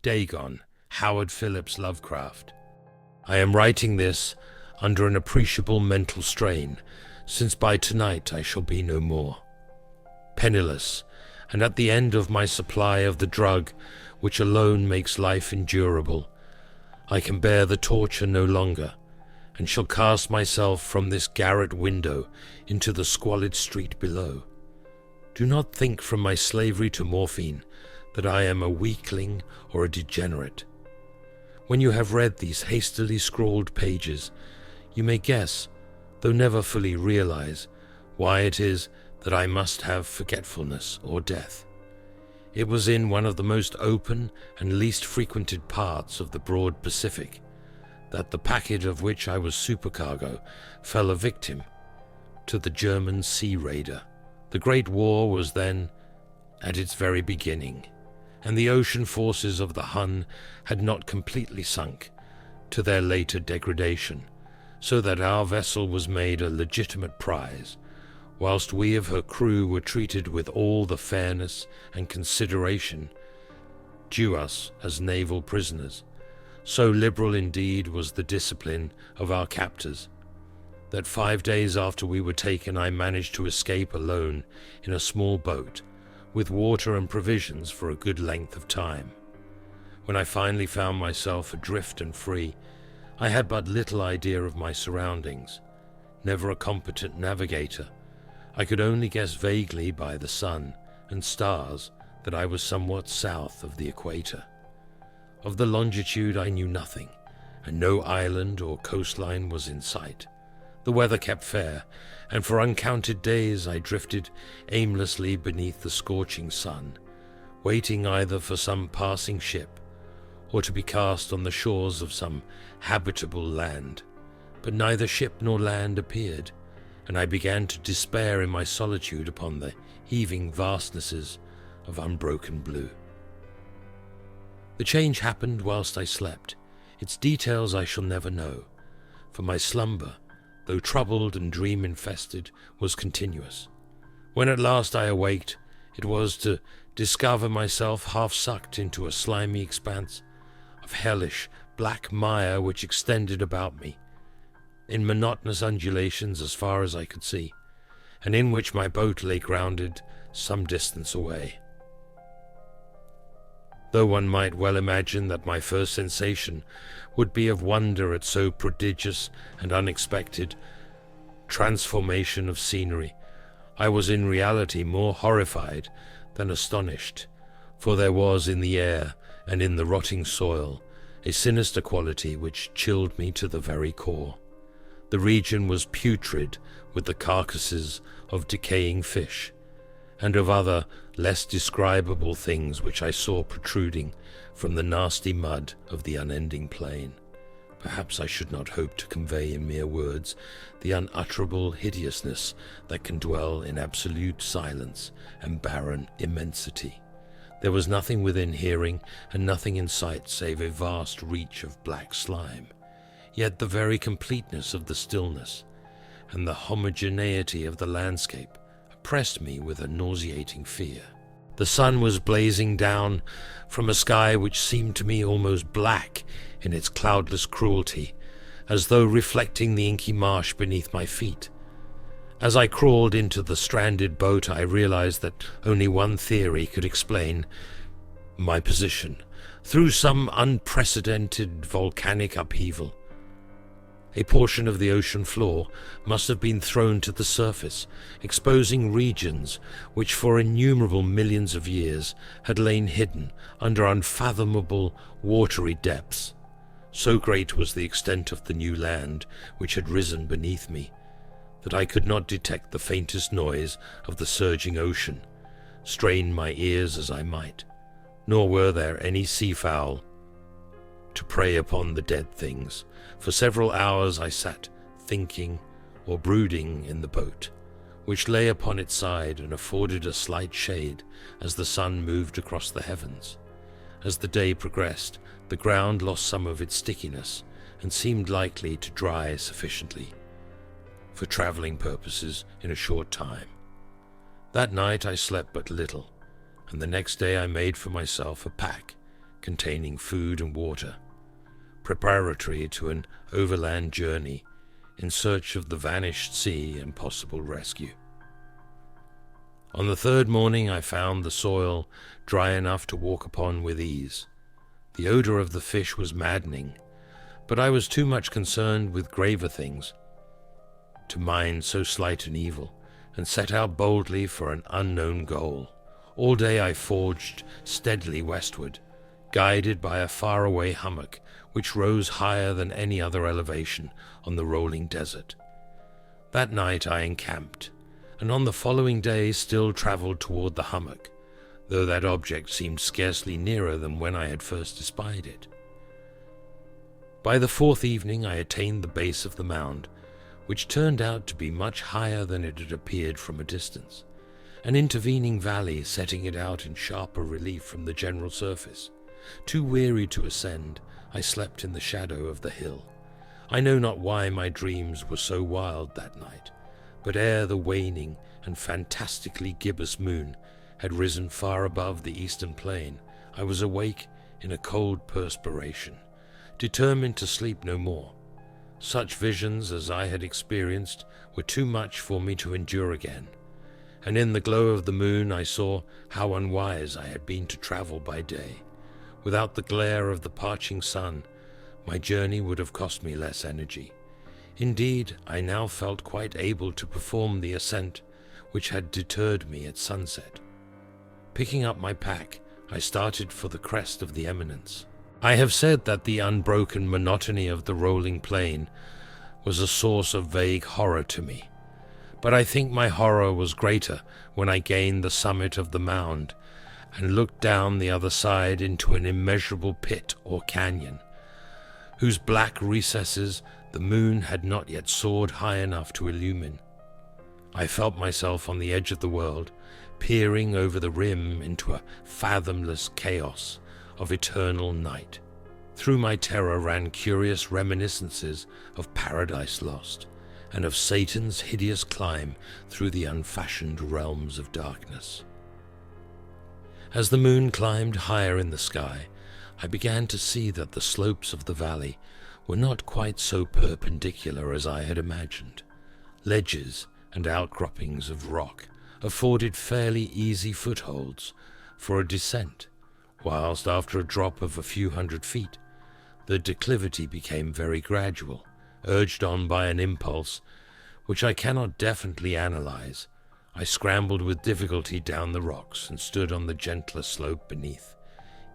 Dagon, Howard Phillips Lovecraft. I am writing this under an appreciable mental strain, since by tonight I shall be no more. Penniless, and at the end of my supply of the drug which alone makes life endurable, I can bear the torture no longer, and shall cast myself from this garret window into the squalid street below. Do not think from my slavery to morphine that I am a weakling or a degenerate. When you have read these hastily scrawled pages, you may guess, though never fully realize, why it is that I must have forgetfulness or death. It was in one of the most open and least frequented parts of the broad Pacific that the packet of which I was supercargo fell a victim to the German sea raider. The Great War was then at its very beginning, and the ocean forces of the Hun had not completely sunk to their later degradation, so that our vessel was made a legitimate prize, whilst we of her crew were treated with all the fairness and consideration due us as naval prisoners. So liberal indeed was the discipline of our captors, that 5 days after we were taken I managed to escape alone in a small boat, with water and provisions for a good length of time. When I finally found myself adrift and free, I had but little idea of my surroundings. Never a competent navigator, I could only guess vaguely by the sun and stars that I was somewhat south of the equator. Of the longitude I knew nothing, and no island or coastline was in sight. The weather kept fair, and for uncounted days I drifted aimlessly beneath the scorching sun, waiting either for some passing ship or to be cast on the shores of some habitable land. But neither ship nor land appeared, and I began to despair in my solitude upon the heaving vastnesses of unbroken blue. The change happened whilst I slept. Its details I shall never know, for my slumber, though troubled and dream-infested, was continuous. When at last I awaked, it was to discover myself half sucked into a slimy expanse of hellish black mire which extended about me in monotonous undulations as far as I could see, and in which my boat lay grounded some distance away. Though one might well imagine that my first sensation would be of wonder at so prodigious and unexpected transformation of scenery, I was in reality more horrified than astonished, for there was in the air and in the rotting soil a sinister quality which chilled me to the very core. The region was putrid with the carcasses of decaying fish, and of other less describable things which I saw protruding from the nasty mud of the unending plain. Perhaps I should not hope to convey in mere words the unutterable hideousness that can dwell in absolute silence and barren immensity. There was nothing within hearing and nothing in sight save a vast reach of black slime. Yet the very completeness of the stillness and the homogeneity of the landscape oppressed me with a nauseating fear. The sun was blazing down from a sky which seemed to me almost black in its cloudless cruelty, as though reflecting the inky marsh beneath my feet. As I crawled into the stranded boat, I realized that only one theory could explain my position. Through some unprecedented volcanic upheaval, a portion of the ocean floor must have been thrown to the surface, exposing regions which for innumerable millions of years had lain hidden under unfathomable watery depths. So great was the extent of the new land which had risen beneath me, that I could not detect the faintest noise of the surging ocean, strain my ears as I might, nor were there any seafowl to prey upon the dead things. For several hours I sat thinking or brooding in the boat, which lay upon its side and afforded a slight shade as the sun moved across the heavens. As the day progressed, the ground lost some of its stickiness and seemed likely to dry sufficiently for travelling purposes in a short time. That night I slept but little, and the next day I made for myself a pack containing food and water, preparatory to an overland journey in search of the vanished sea and possible rescue. On the third morning I found the soil dry enough to walk upon with ease. The odor of the fish was maddening, but I was too much concerned with graver things to mind so slight an evil, and set out boldly for an unknown goal. All day I forged steadily westward, guided by a faraway hummock which rose higher than any other elevation on the rolling desert. That night I encamped, and on the following day still travelled toward the hummock, though that object seemed scarcely nearer than when I had first espied it. By the fourth evening I attained the base of the mound, which turned out to be much higher than it had appeared from a distance, an intervening valley setting it out in sharper relief from the general surface. Too weary to ascend, I slept in the shadow of the hill. I know not why my dreams were so wild that night, but ere the waning and fantastically gibbous moon had risen far above the eastern plain, I was awake in a cold perspiration, determined to sleep no more. Such visions as I had experienced were too much for me to endure again, and in the glow of the moon I saw how unwise I had been to travel by day. Without the glare of the parching sun, my journey would have cost me less energy. Indeed, I now felt quite able to perform the ascent which had deterred me at sunset. Picking up my pack, I started for the crest of the eminence. I have said that the unbroken monotony of the rolling plain was a source of vague horror to me, but I think my horror was greater when I gained the summit of the mound and looked down the other side into an immeasurable pit or canyon, whose black recesses the moon had not yet soared high enough to illumine. I felt myself on the edge of the world, peering over the rim into a fathomless chaos of eternal night. Through my terror ran curious reminiscences of Paradise Lost, and of Satan's hideous climb through the unfashioned realms of darkness. As the moon climbed higher in the sky, I began to see that the slopes of the valley were not quite so perpendicular as I had imagined. Ledges and outcroppings of rock afforded fairly easy footholds for a descent, whilst after a drop of a few hundred feet, the declivity became very gradual, urged on by an impulse which I cannot definitely analyze. I scrambled with difficulty down the rocks and stood on the gentler slope beneath,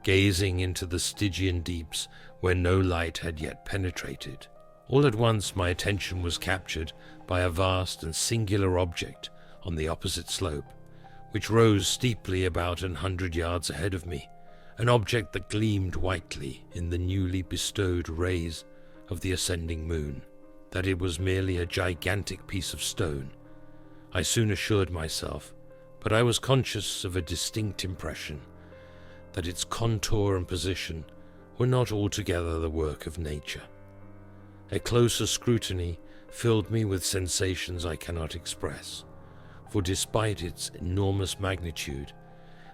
gazing into the Stygian deeps where no light had yet penetrated. All at once my attention was captured by a vast and singular object on the opposite slope, which rose steeply about 100 yards ahead of me, an object that gleamed whitely in the newly bestowed rays of the ascending moon. That it was merely a gigantic piece of stone, I soon assured myself, but I was conscious of a distinct impression that its contour and position were not altogether the work of nature. A closer scrutiny filled me with sensations I cannot express, for despite its enormous magnitude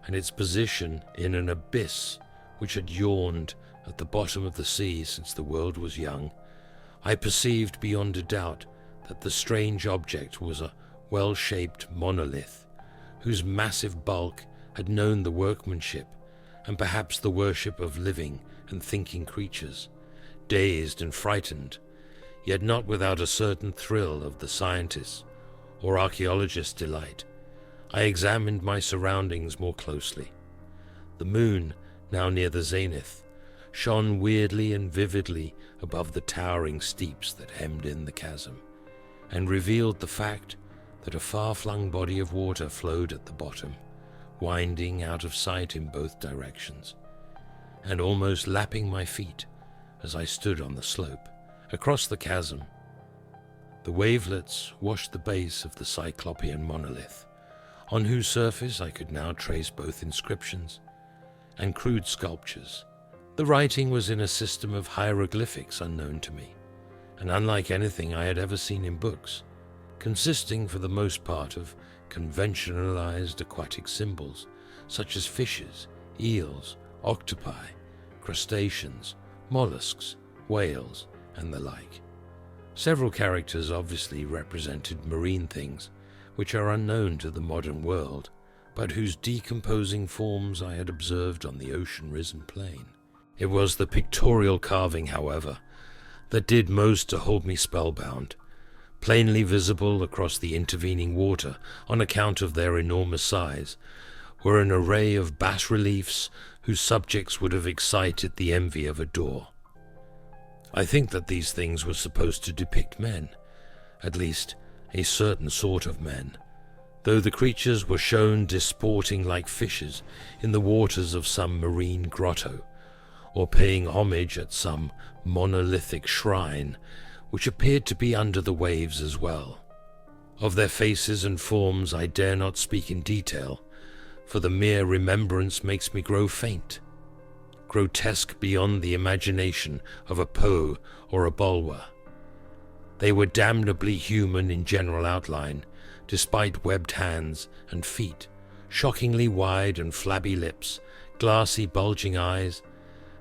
and its position in an abyss which had yawned at the bottom of the sea since the world was young, I perceived beyond a doubt that the strange object was a well-shaped monolith, whose massive bulk had known the workmanship and perhaps the worship of living and thinking creatures. Dazed and frightened, yet not without a certain thrill of the scientist's or archaeologist's delight, I examined my surroundings more closely. The moon, now near the zenith, shone weirdly and vividly above the towering steeps that hemmed in the chasm, and revealed the fact that a far-flung body of water flowed at the bottom, winding out of sight in both directions, and almost lapping my feet as I stood on the slope. Across the chasm, the wavelets washed the base of the cyclopean monolith, on whose surface I could now trace both inscriptions and crude sculptures. The writing was in a system of hieroglyphics unknown to me, and unlike anything I had ever seen in books, consisting for the most part of conventionalized aquatic symbols such as fishes, eels, octopi, crustaceans, mollusks, whales, and the like. Several characters obviously represented marine things, which are unknown to the modern world, but whose decomposing forms I had observed on the ocean-risen plain. It was the pictorial carving, however, that did most to hold me spellbound. Plainly visible across the intervening water, on account of their enormous size, were an array of bas-reliefs whose subjects would have excited the envy of a Dor. I think that these things were supposed to depict men, at least a certain sort of men, though the creatures were shown disporting like fishes in the waters of some marine grotto, or paying homage at some monolithic shrine which appeared to be under the waves as well. Of their faces and forms I dare not speak in detail, for the mere remembrance makes me grow faint, grotesque beyond the imagination of a Poe or a Bulwer. They were damnably human in general outline, despite webbed hands and feet, shockingly wide and flabby lips, glassy bulging eyes,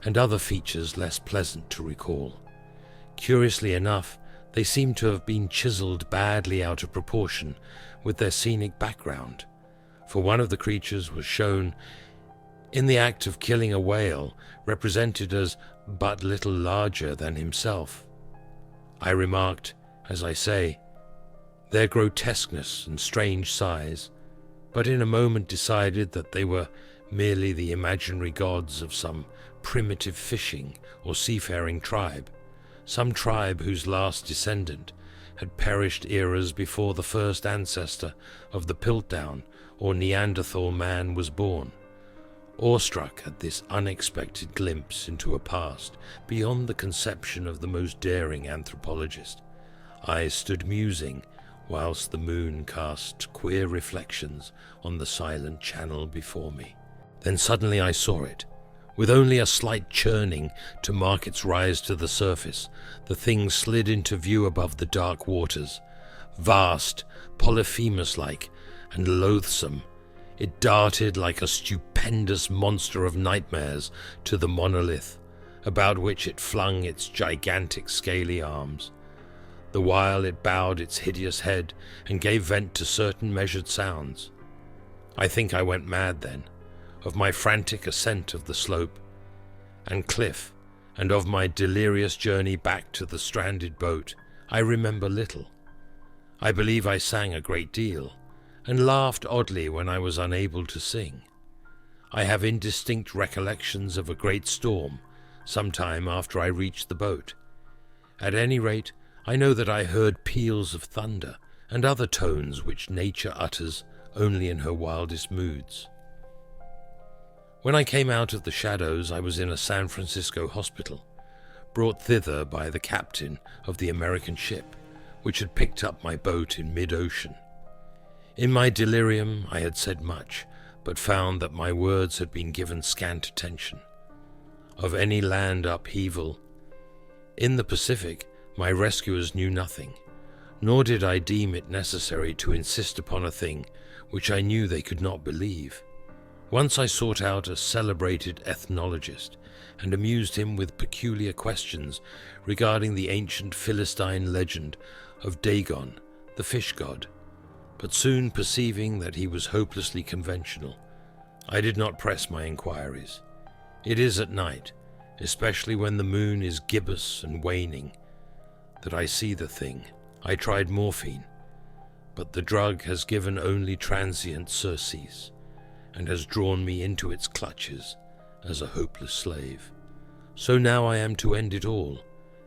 and other features less pleasant to recall. Curiously enough, they seemed to have been chiseled badly out of proportion with their scenic background, for one of the creatures was shown in the act of killing a whale, represented as but little larger than himself. I remarked, as I say, their grotesqueness and strange size, but in a moment decided that they were merely the imaginary gods of some primitive fishing or seafaring tribe, some tribe whose last descendant had perished eras before the first ancestor of the Piltdown or Neanderthal man was born. Awestruck at this unexpected glimpse into a past beyond the conception of the most daring anthropologist, I stood musing whilst the moon cast queer reflections on the silent channel before me. Then suddenly I saw it. With only a slight churning to mark its rise to the surface, the thing slid into view above the dark waters. Vast, Polyphemus-like, and loathsome, it darted like a stupendous monster of nightmares to the monolith, about which it flung its gigantic scaly arms, the while it bowed its hideous head and gave vent to certain measured sounds. I think I went mad then, of my frantic ascent of the slope and cliff, and of my delirious journey back to the stranded boat. I remember little. I believe I sang a great deal, and laughed oddly when I was unable to sing. I have indistinct recollections of a great storm, some time after I reached the boat. At any rate, I know that I heard peals of thunder, and other tones which nature utters only in her wildest moods. When I came out of the shadows, I was in a San Francisco hospital, brought thither by the captain of the American ship, which had picked up my boat in mid-ocean. In my delirium I had said much, but found that my words had been given scant attention. Of any land upheaval in the Pacific, my rescuers knew nothing, nor did I deem it necessary to insist upon a thing which I knew they could not believe. Once I sought out a celebrated ethnologist and amused him with peculiar questions regarding the ancient Philistine legend of Dagon, the fish god, but soon perceiving that he was hopelessly conventional, I did not press my inquiries. It is at night, especially when the moon is gibbous and waning, that I see the thing. I tried morphine, but the drug has given only transient surcease, and has drawn me into its clutches as a hopeless slave. So now I am to end it all,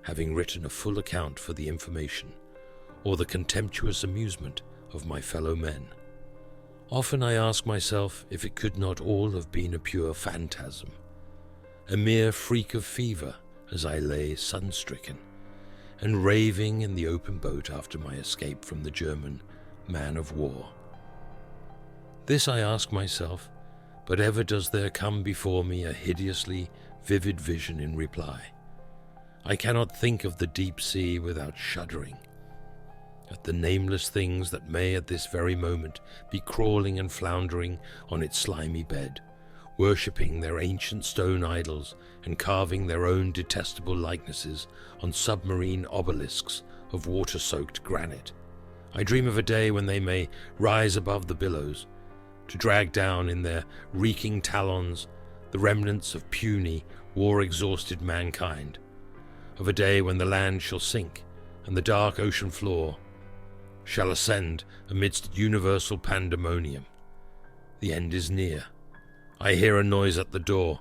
having written a full account for the information, or the contemptuous amusement of my fellow men. Often I ask myself if it could not all have been a pure phantasm, a mere freak of fever as I lay sun-stricken and raving in the open boat after my escape from the German man-of-war. This I ask myself, but ever does there come before me a hideously vivid vision in reply. I cannot think of the deep sea without shuddering at the nameless things that may at this very moment be crawling and floundering on its slimy bed, worshipping their ancient stone idols and carving their own detestable likenesses on submarine obelisks of water-soaked granite. I dream of a day when they may rise above the billows, to drag down in their reeking talons the remnants of puny, war-exhausted mankind, of a day when the land shall sink and the dark ocean floor shall ascend amidst universal pandemonium. The end is near. I hear a noise at the door,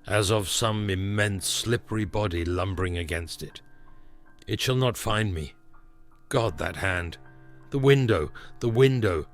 as of some immense slippery body lumbering against it. It shall not find me. God, that hand! The window! The window!